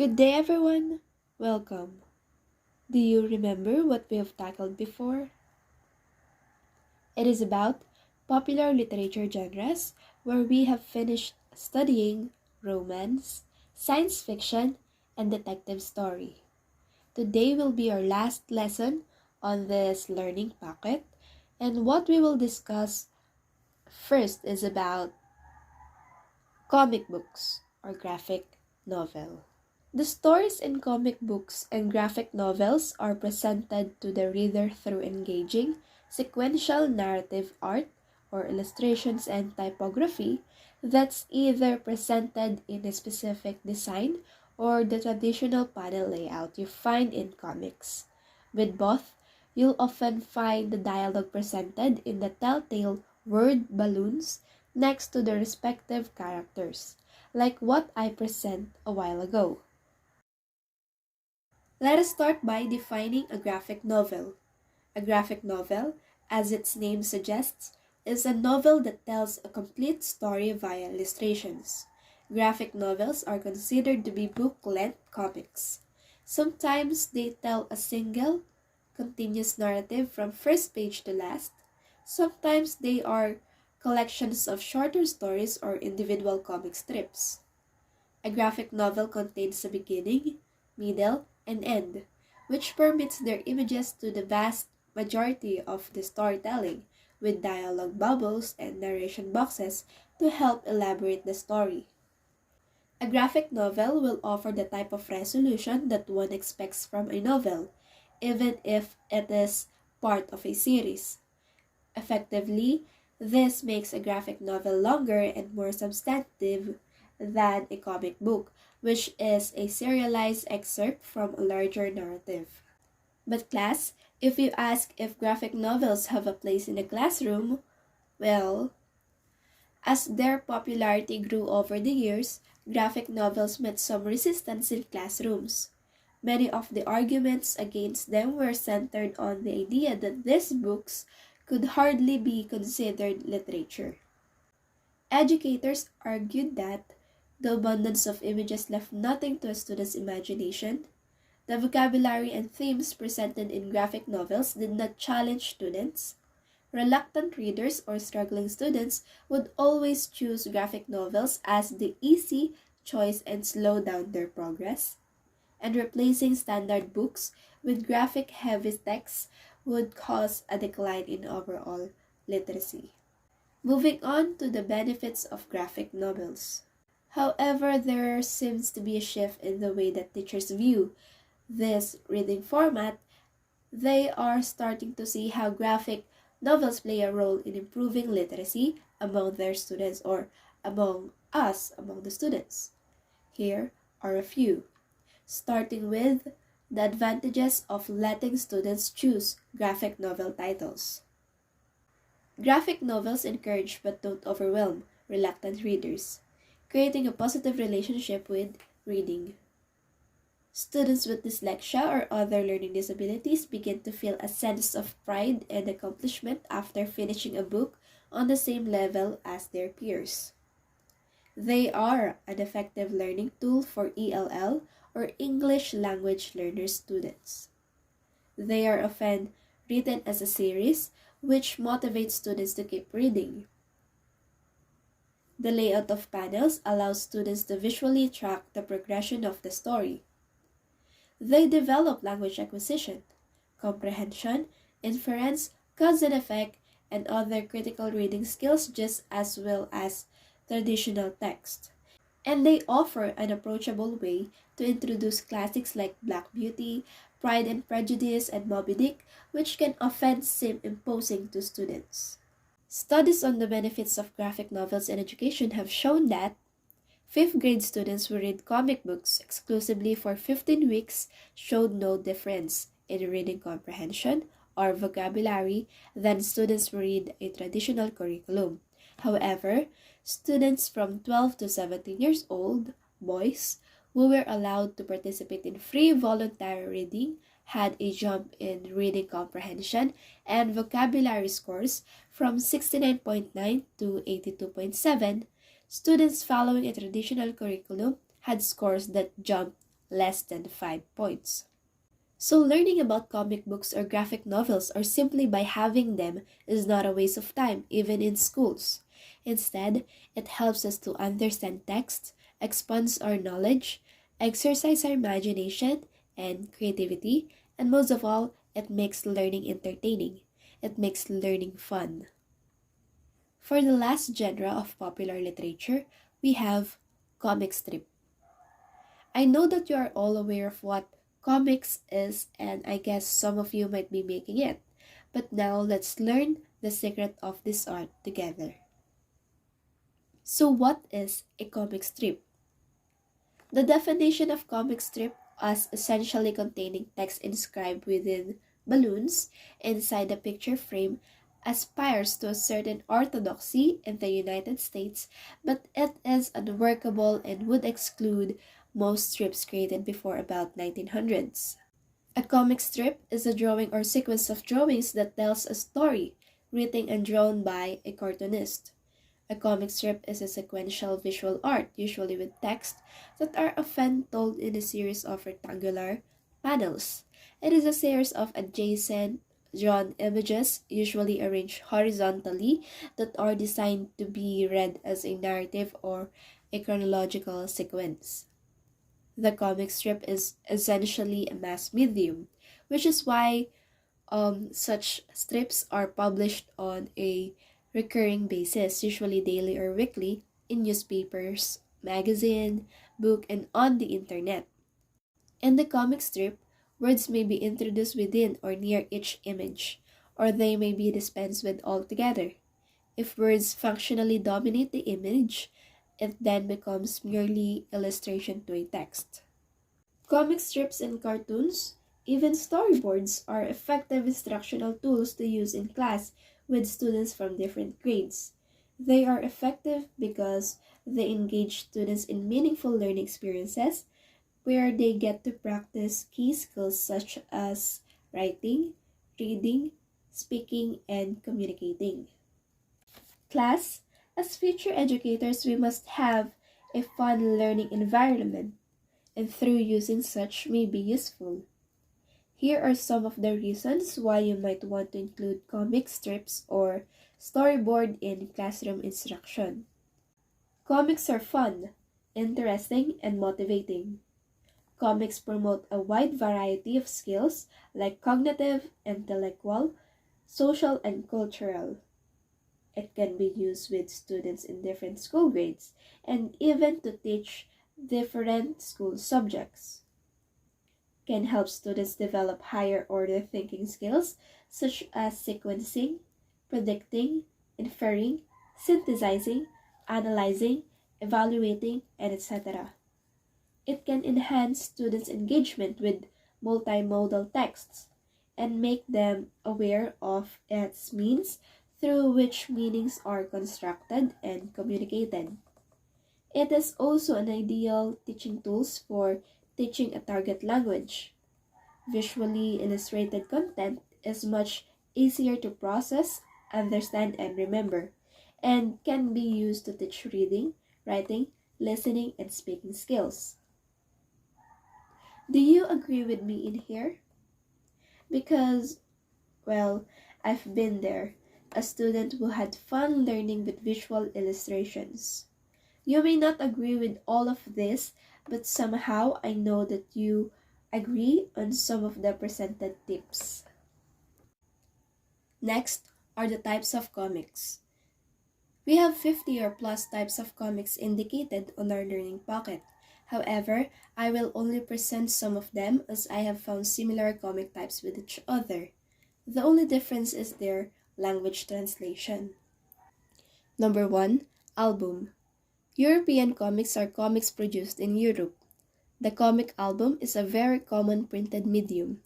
Good day, everyone. Welcome. Do you remember what we have tackled before? It is about popular literature genres where we have finished studying romance, science fiction, and detective story. Today will be our last lesson on this learning packet, and what we will discuss first is about comic books or graphic novel. The stories in comic books and graphic novels are presented to the reader through engaging, sequential narrative art or illustrations and typography that's either presented in a specific design or the traditional panel layout you find in comics. With both, you'll often find the dialogue presented in the telltale word balloons next to the respective characters, like what I present a while ago. Let us start by defining a graphic novel. A graphic novel, as its name suggests, is a novel that tells a complete story via illustrations. Graphic novels are considered to be book-length comics. Sometimes they tell a single, continuous narrative from first page to last. Sometimes they are collections of shorter stories or individual comic strips. A graphic novel contains a beginning, middle, and end, which permits their images to the vast majority of the storytelling, with dialogue bubbles and narration boxes to help elaborate the story. A graphic novel will offer the type of resolution that one expects from a novel, even if it is part of a series. Effectively, this makes a graphic novel longer and more substantive than a comic book, which is a serialized excerpt from a larger narrative. But class, if you ask if graphic novels have a place in the classroom, well, as their popularity grew over the years, graphic novels met some resistance in classrooms. Many of the arguments against them were centered on the idea that these books could hardly be considered literature. Educators argued that the abundance of images left nothing to a student's imagination. The vocabulary and themes presented in graphic novels did not challenge students. Reluctant readers or struggling students would always choose graphic novels as the easy choice and slow down their progress. And replacing standard books with graphic heavy texts would cause a decline in overall literacy. Moving on to the benefits of graphic novels. However, there seems to be a shift in the way that teachers view this reading format. They are starting to see how graphic novels play a role in improving literacy among their students or among the students. Here are a few, starting with the advantages of letting students choose graphic novel titles. Graphic novels encourage but don't overwhelm reluctant readers, creating a positive relationship with reading. Students with dyslexia or other learning disabilities begin to feel a sense of pride and accomplishment after finishing a book on the same level as their peers. They are an effective learning tool for ELL or English language learner students. They are often written as a series, which motivates students to keep reading. The layout of panels allows students to visually track the progression of the story. They develop language acquisition, comprehension, inference, cause and effect, and other critical reading skills just as well as traditional text. And they offer an approachable way to introduce classics like Black Beauty, Pride and Prejudice, and Moby Dick, which can often seem imposing to students. Studies on the benefits of graphic novels in education have shown that fifth grade students who read comic books exclusively for 15 weeks showed no difference in reading comprehension or vocabulary than students who read a traditional curriculum. However, students from 12 to 17 years old, boys, who were allowed to participate in free voluntary reading had a jump in reading comprehension and vocabulary scores from 69.9 to 82.7. Students following a traditional curriculum had scores that jumped less than 5 points. So, learning about comic books or graphic novels or simply by having them is not a waste of time, even in schools. Instead, it helps us to understand text, expands our knowledge, exercise our imagination and creativity, and most of all, it makes learning entertaining. It makes learning fun. For the last genre of popular literature, we have comic strip. I know that you are all aware of what comics is, and I guess some of you might be making it. But now let's learn the secret of this art together. So, what is a comic strip? The definition of comic strip as essentially containing text inscribed within balloons inside the picture frame aspires to a certain orthodoxy in the United States, but it is unworkable and would exclude most strips created before about 1900s. A comic strip is a drawing or sequence of drawings that tells a story, written and drawn by a cartoonist. A comic strip is a sequential visual art, usually with text, that are often told in a series of rectangular panels. It is a series of adjacent drawn images, usually arranged horizontally, that are designed to be read as a narrative or a chronological sequence. The comic strip is essentially a mass medium, which is why such strips are published on a recurring basis, usually daily or weekly, in newspapers, magazine, book, and on the internet. In the comic strip, words may be introduced within or near each image, or they may be dispensed with altogether. If words functionally dominate the image, it then becomes merely illustration to a text. Comic strips and cartoons, even storyboards, are effective instructional tools to use in class with students from different grades. They are effective because they engage students in meaningful learning experiences where they get to practice key skills such as writing, reading, speaking, and communicating. Class, as future educators, we must have a fun learning environment and through using such may be useful. Here are some of the reasons why you might want to include comic strips or storyboard in classroom instruction. Comics are fun, interesting, and motivating. Comics promote a wide variety of skills like cognitive, intellectual, social, and cultural. It can be used with students in different school grades and even to teach different school subjects. Can help students develop higher order thinking skills such as sequencing, predicting, inferring, synthesizing, analyzing, evaluating, and etc. It can enhance students' engagement with multimodal texts and make them aware of its means through which meanings are constructed and communicated. It is also an ideal teaching tool for teaching a target language. Visually illustrated content is much easier to process, understand, and remember, and can be used to teach reading, writing, listening, and speaking skills. Do you agree with me in here? Because, well, I've been there, a student who had fun learning with visual illustrations. You may not agree with all of this, but somehow I know that you agree on some of the presented tips. Next are the types of comics. We have 50 or plus types of comics indicated on our learning pocket. However, I will only present some of them as I have found similar comic types with each other. The only difference is their language translation. Number 1. Album. European comics are comics produced in Europe. The comic album is a very common printed medium.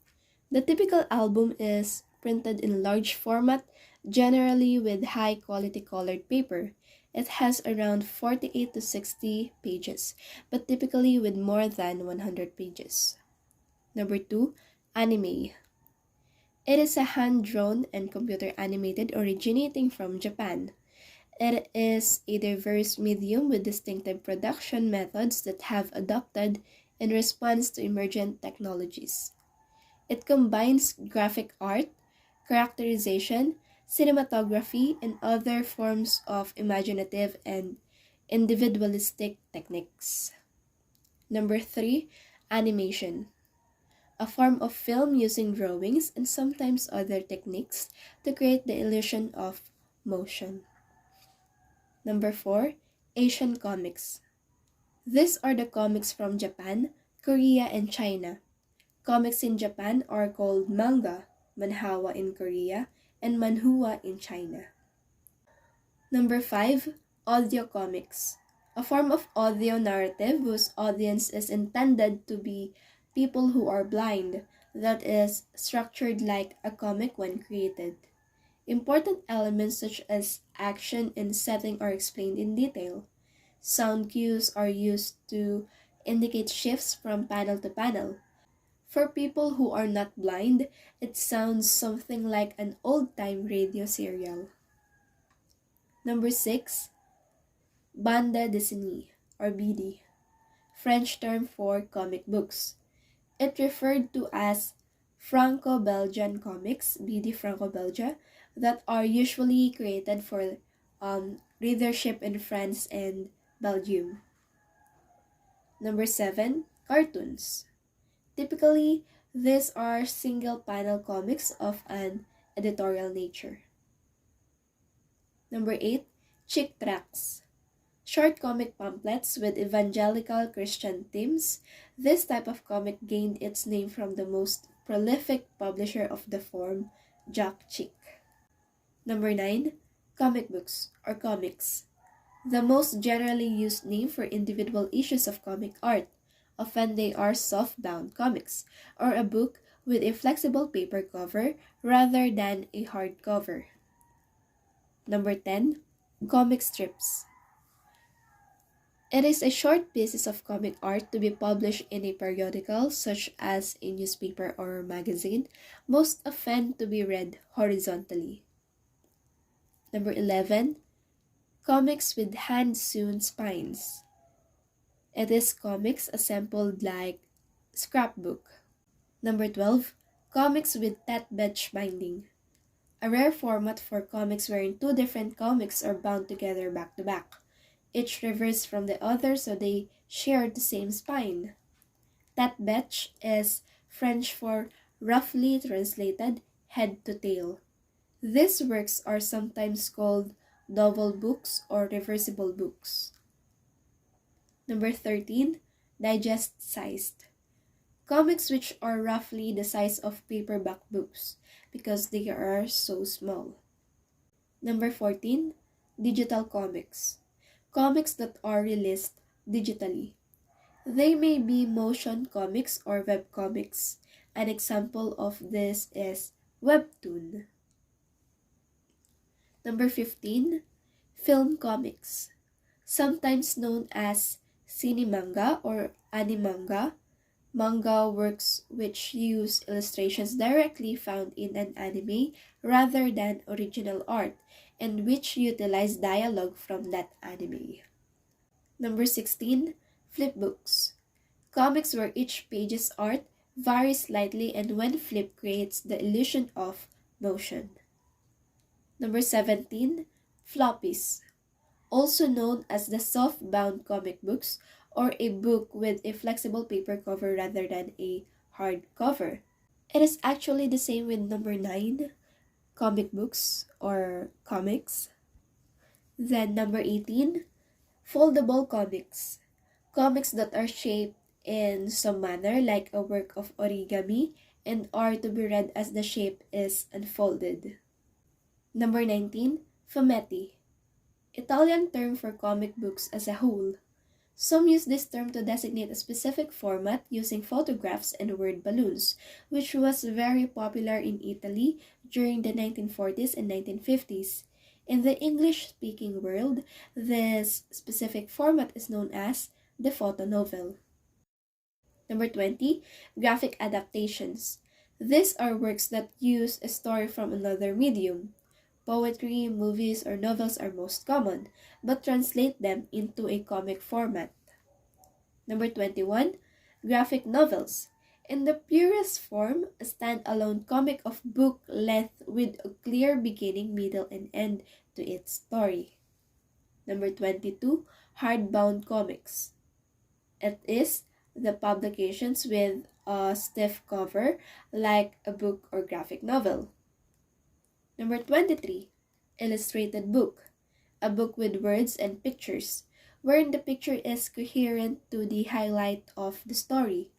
The typical album is printed in large format, generally with high quality colored paper. It has around 48 to 60 pages, but typically with more than 100 pages. Number 2. Anime. It is a hand-drawn and computer animated originating from Japan. It is a diverse medium with distinctive production methods that have adopted in response to emergent technologies. It combines graphic art, characterization, cinematography, and other forms of imaginative and individualistic techniques. Number 3, animation, a form of film using drawings and sometimes other techniques to create the illusion of motion. Number 4, Asian comics. These are the comics from Japan, Korea, and China. Comics in Japan are called manga, manhwa in Korea, and manhua in China. Number 5, audio comics, a form of audio narrative whose audience is intended to be people who are blind, that is, structured like a comic when created. Important elements such as action and setting are explained in detail. Sound cues are used to indicate shifts from panel to panel. For people who are not blind, it sounds something like an old-time radio serial. Number 6, bande dessinée, or BD, French term for comic books. It referred to as Franco-Belgian comics, BD Franco-Belgia, that are usually created for readership in France and Belgium. Number 7, cartoons. Typically, these are single-panel comics of an editorial nature. Number 8, chick tracts. Short comic pamphlets with evangelical Christian themes. This type of comic gained its name from the most prolific publisher of the form, Jack Chick. Number 9, comic books or comics. The most generally used name for individual issues of comic art. Often they are soft-bound comics, or a book with a flexible paper cover rather than a hard cover. Number 10, comic strips. It is a short pieces of comic art to be published in a periodical such as a newspaper or magazine, most often to be read horizontally. Number 11, comics with hand-sewn spines. It is comics assembled like scrapbook. Number 12, comics with tat-batch binding. A rare format for comics wherein two different comics are bound together back to back, each reversed from the other so they share the same spine. Tat-batch is French for roughly translated head to tail. These works are sometimes called double books or reversible books. Number 13, digest-sized. Comics which are roughly the size of paperback books because they are so small. Number 14, digital comics. Comics that are released digitally. They may be motion comics or web comics. An example of this is Webtoon. Number 15, film comics. Sometimes known as cinemanga or animanga, manga works which use illustrations directly found in an anime rather than original art and which utilize dialogue from that anime. Number 16, flipbooks. Comics where each page's art varies slightly and when flipped creates the illusion of motion. Number 17, floppies, also known as the soft-bound comic books or a book with a flexible paper cover rather than a hard cover. It is actually the same with number 9, comic books or comics. Then number 18, foldable comics. Comics that are shaped in some manner like a work of origami and are to be read as the shape is unfolded. Number 19, fumetti, Italian term for comic books as a whole. Some use this term to designate a specific format using photographs and word balloons, which was very popular in Italy during the 1940s and 1950s. In the English-speaking world, this specific format is known as the photonovel. Number 20, graphic adaptations. These are works that use a story from another medium. Poetry, movies, or novels are most common, but translate them into a comic format. Number 21, Graphic novels. In the purest form, a standalone comic of book length with a clear beginning, middle, and end to its story. Number 22, hardbound comics. It is the publications with a stiff cover like a book or graphic novel. Number 23, illustrated book. A book with words and pictures, wherein the picture is coherent to the highlight of the story.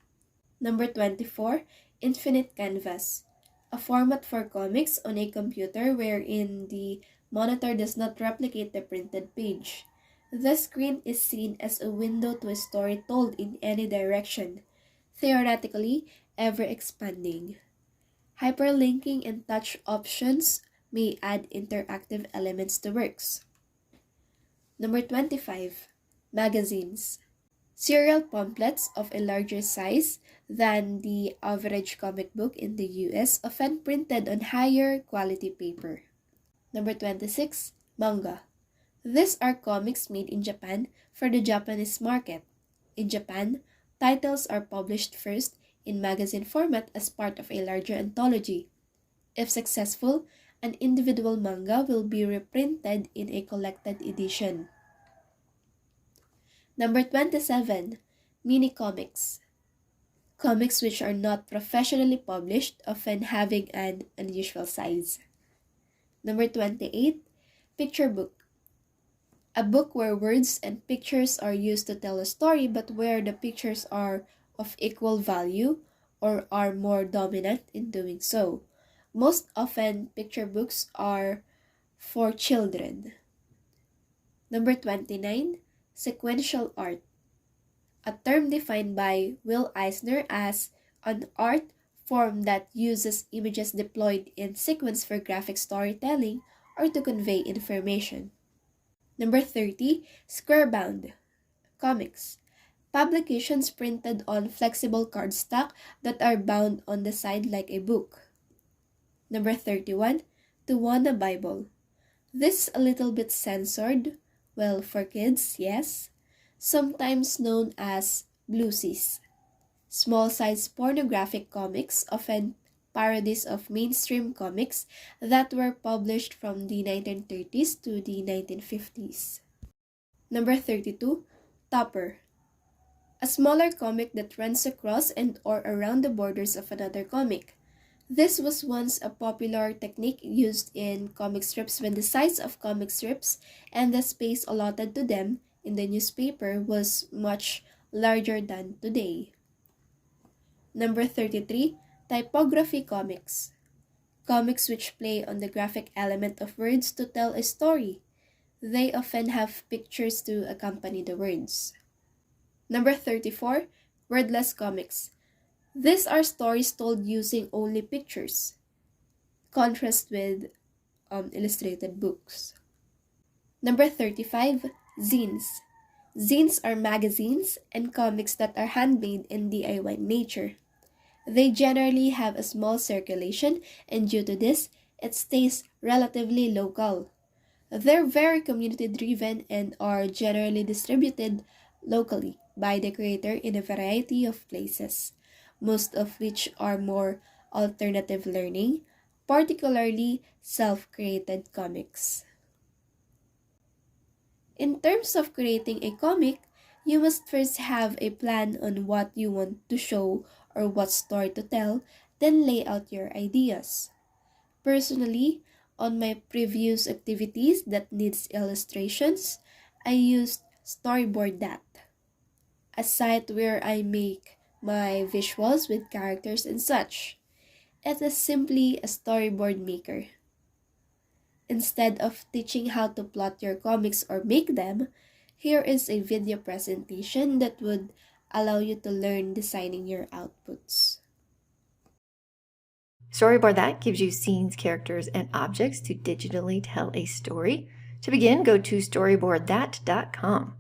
Number 24, infinite canvas. A format for comics on a computer wherein the monitor does not replicate the printed page. The screen is seen as a window to a story told in any direction, theoretically ever expanding. Hyperlinking and touch options may add interactive elements to works. Number 25, magazines. Serial pamphlets of a larger size than the average comic book in the US, often printed on higher quality paper. Number 26, manga. These are comics made in Japan for the Japanese market. In Japan, titles are published first in magazine format as part of a larger anthology. If successful, an individual manga will be reprinted in a collected edition. Number 27, mini comics. Comics which are not professionally published, often having an unusual size. Number 28, picture book. A book where words and pictures are used to tell a story, but where the pictures are of equal value or are more dominant in doing so. Most often, picture books are for children. Number 29, sequential art. A term defined by Will Eisner as an art form that uses images deployed in sequence for graphic storytelling or to convey information. Number 30, square-bound comics. Publications printed on flexible cardstock that are bound on the side like a book. Number 31, Tuwana Bible. This a little bit censored, well, for kids, yes, sometimes known as bluesies. Small-sized pornographic comics, often parodies of mainstream comics that were published from the 1930s to the 1950s. Number 32, topper. A smaller comic that runs across and or around the borders of another comic. This was once a popular technique used in comic strips when the size of comic strips and the space allotted to them in the newspaper was much larger than today. Number 33, typography comics. Comics which play on the graphic element of words to tell a story. They often have pictures to accompany the words. Number 34, wordless comics. These are stories told using only pictures. Contrast with illustrated books. Number 35, zines. Zines are magazines and comics that are handmade in DIY nature. They generally have a small circulation, and due to this, it stays relatively local. They're very community-driven and are generally distributed locally by the creator in a variety of places, most of which are more alternative learning, particularly self-created comics. In terms of creating a comic, you must first have a plan on what you want to show or what story to tell, then lay out your ideas. Personally, on my previous activities that needs illustrations, I used storyboard, a site where I make my visuals with characters and such. It is simply a storyboard maker. Instead of teaching how to plot your comics or make them, here is a video presentation that would allow you to learn designing your outputs. Storyboard That gives you scenes, characters, and objects to digitally tell a story. To begin, go to storyboardthat.com.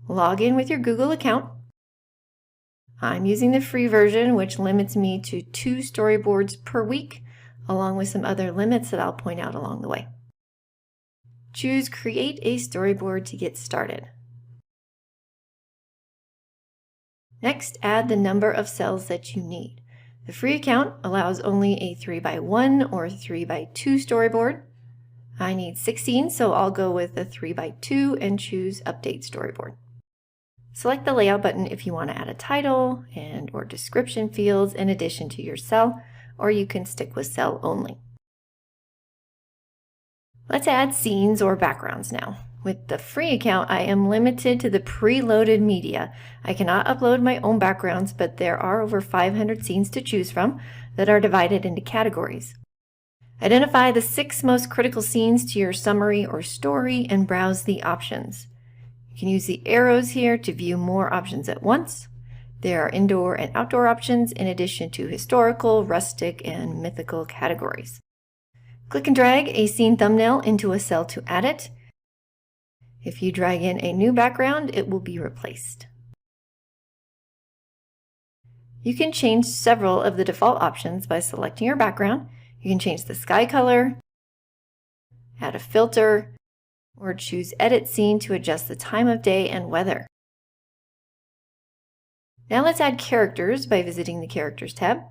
Log in with your Google account. I'm using the free version, which limits me to 2 storyboards per week, along with some other limits that I'll point out along the way. Choose Create a Storyboard to get started. Next, add the number of cells that you need. The free account allows only a 3x1 or 3x2 storyboard. I need 16, so I'll go with a 3x2 and choose Update Storyboard. Select the Layout button if you want to add a title and or description fields in addition to your cell, or you can stick with cell only. Let's add scenes or backgrounds now. With the free account, I am limited to the preloaded media. I cannot upload my own backgrounds, but there are over 500 scenes to choose from that are divided into categories. Identify the 6 most critical scenes to your summary or story and browse the options. You can use the arrows here to view more options at once. There are indoor and outdoor options in addition to historical, rustic, and mythical categories. Click and drag a scene thumbnail into a cell to add it. If you drag in a new background, it will be replaced. You can change several of the default options by selecting your background. You can change the sky color, add a filter, or choose Edit Scene to adjust the time of day and weather. Now let's add characters by visiting the Characters tab.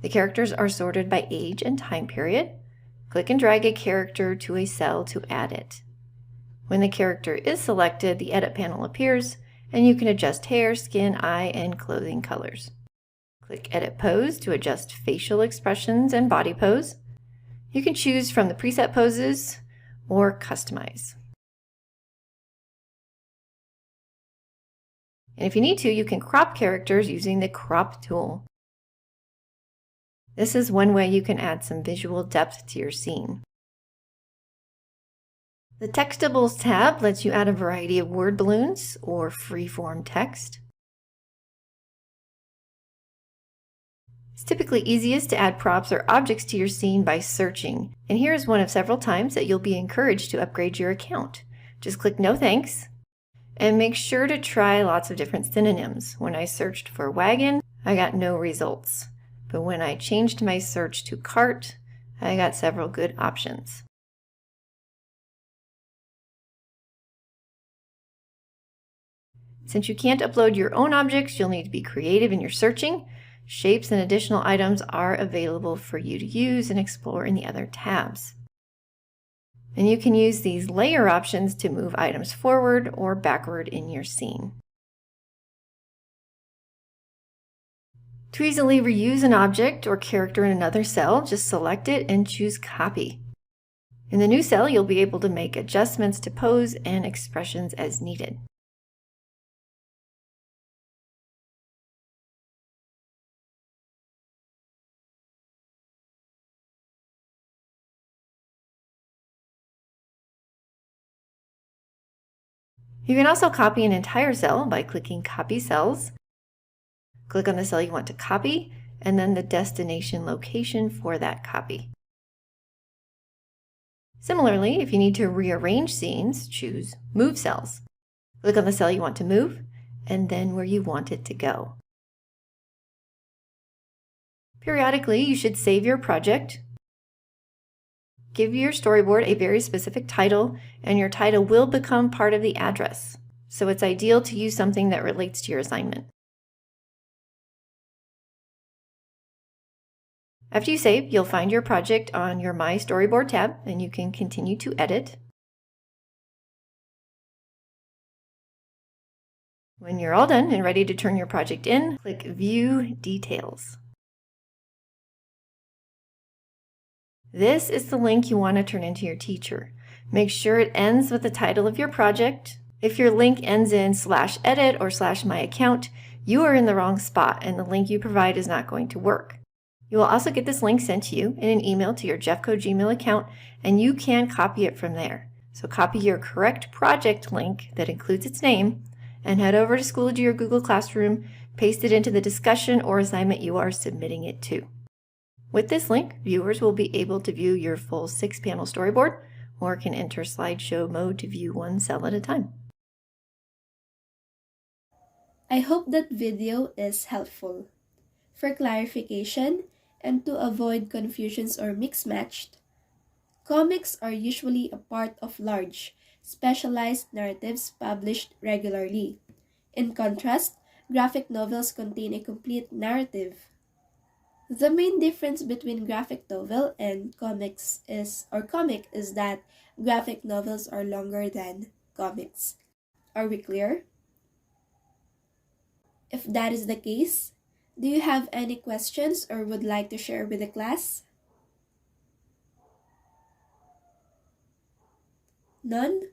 The characters are sorted by age and time period. Click and drag a character to a cell to add it. When the character is selected, the Edit panel appears, and you can adjust hair, skin, eye, and clothing colors. Click Edit Pose to adjust facial expressions and body pose. You can choose from the preset poses or customize. And if you need to, you can crop characters using the Crop tool. This is one way you can add some visual depth to your scene. The Textables tab lets you add a variety of word balloons or free-form text. It's typically easiest to add props or objects to your scene by searching, and here is one of several times that you'll be encouraged to upgrade your account. Just click No Thanks, and make sure to try lots of different synonyms. When I searched for wagon, I got no results. But when I changed my search to cart, I got several good options. Since you can't upload your own objects, you'll need to be creative in your searching. Shapes and additional items are available for you to use and explore in the other tabs. And you can use these layer options to move items forward or backward in your scene. To easily reuse an object or character in another cell, just select it and choose Copy. In the new cell, you'll be able to make adjustments to pose and expressions as needed. You can also copy an entire cell by clicking Copy Cells. Click on the cell you want to copy, and then the destination location for that copy. Similarly, if you need to rearrange scenes, choose Move Cells. Click on the cell you want to move, and then where you want it to go. Periodically, you should save your project. Give your storyboard a very specific title, and your title will become part of the address. So it's ideal to use something that relates to your assignment. After you save, you'll find your project on your My Storyboard tab, and you can continue to edit. When you're all done and ready to turn your project in, click View Details. This is the link you want to turn into your teacher. Make sure it ends with the title of your project. If your link ends in /edit or /myaccount, you are in the wrong spot and the link you provide is not going to work. You will also get this link sent to you in an email to your Jeffco Gmail account, and you can copy it from there. So copy your correct project link that includes its name and head over to Schoology or Google Classroom, paste it into the discussion or assignment you are submitting it to. With this link, viewers will be able to view your full 6-panel storyboard or can enter slideshow mode to view one cell at a time. I hope that video is helpful. For clarification and to avoid confusions or mix-matched, comics are usually a part of large, specialized narratives published regularly. In contrast, Graphic novels contain a complete narrative. The main difference between graphic novel and comic is that graphic novels are longer than comics. Are we clear? If that is the case, do you have any questions or would like to share with the class? None?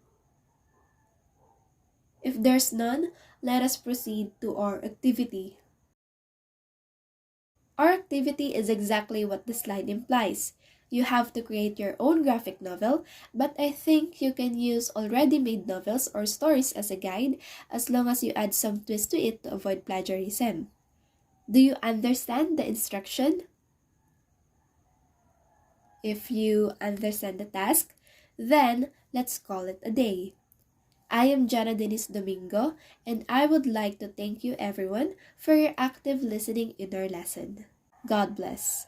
If there's none, let us proceed to our activity. Our activity is exactly what the slide implies. You have to create your own graphic novel, but I think you can use already made novels or stories as a guide as long as you add some twist to it to avoid plagiarism. Do you understand the instruction? If you understand the task, then let's call it a day. I am Jana Denise Domingo, and I would like to thank you everyone for your active listening in our lesson. God bless.